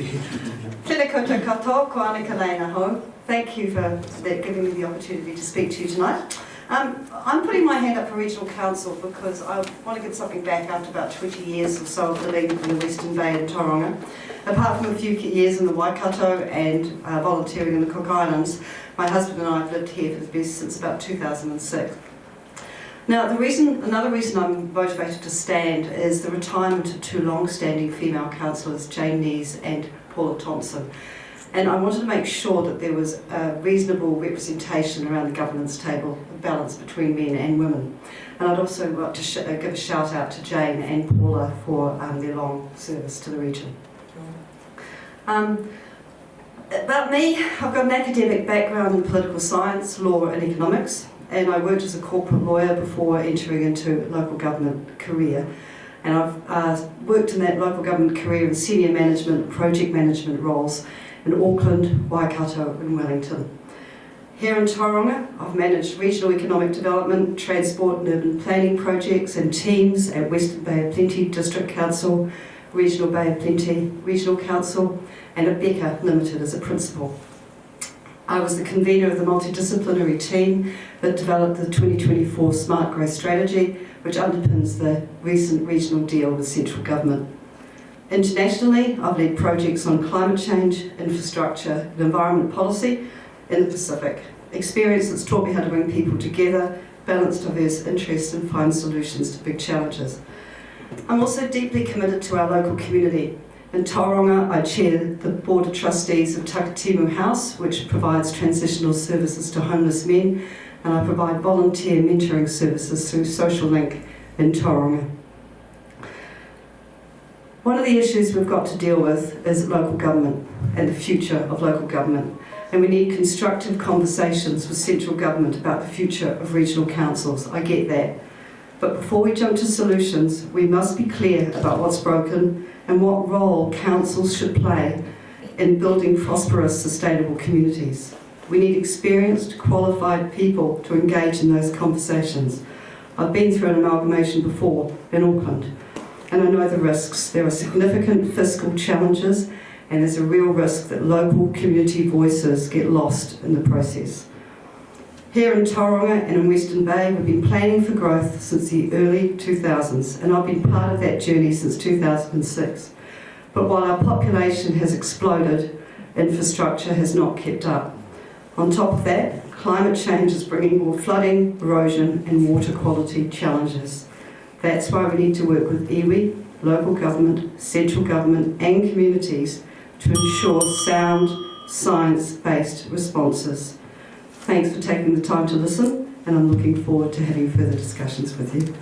Tēnā koutou katoa, ko Annika ho. Thank you for giving me the opportunity to speak to you tonight. I'm putting my hand up for Regional Council because I want to give something back after about 20 years or so of living in the Western Bay in Tauranga. Apart from a few years in the Waikato and volunteering in the Cook Islands, my husband and I have lived here for the best since about 2006. Now, another reason I'm motivated to stand is the retirement of two long-standing female councillors, Jane Nees and Paula Thompson. And I wanted to make sure that there was a reasonable representation around the governance table, a balance between men and women. And I'd also like to give a shout out to Jane and Paula for their long service to the region. About me, I've got an academic background in political science, law and economics, and I worked as a corporate lawyer before entering into a local government career. And I've worked in that local government career in senior management, project management roles in Auckland, Waikato and Wellington. Here in Tauranga, I've managed regional economic development, transport and urban planning projects and teams at Western Bay of Plenty District Council, Regional Bay of Plenty Regional Council and at Becca Limited as a principal. I was the convener of the multidisciplinary team that developed the 2024 Smart Growth Strategy, which underpins the recent regional deal with central government. Internationally, I've led projects on climate change, infrastructure and environment policy in the Pacific. Experience that's taught me how to bring people together, balance diverse interests and find solutions to big challenges. I'm also deeply committed to our local community. In Tauranga, I chair the Board of Trustees of Takatimu House, which provides transitional services to homeless men, and I provide volunteer mentoring services through Social Link in Tauranga. One of the issues we've got to deal with is local government and the future of local government. And we need constructive conversations with central government about the future of regional councils. I get that. But before we jump to solutions, we must be clear about what's broken and what role councils should play in building prosperous, sustainable communities. We need experienced, qualified people to engage in those conversations. I've been through an amalgamation before in Auckland, and I know the risks. There are significant fiscal challenges, and there's a real risk that local community voices get lost in the process. Here in Tauranga and in Western Bay, we've been planning for growth since the early 2000s, and I've been part of that journey since 2006. But while our population has exploded, infrastructure has not kept up. On top of that, climate change is bringing more flooding, erosion and water quality challenges. That's why we need to work with iwi, local government, central government and communities to ensure sound, science-based responses. Thanks for taking the time to listen, and I'm looking forward to having further discussions with you.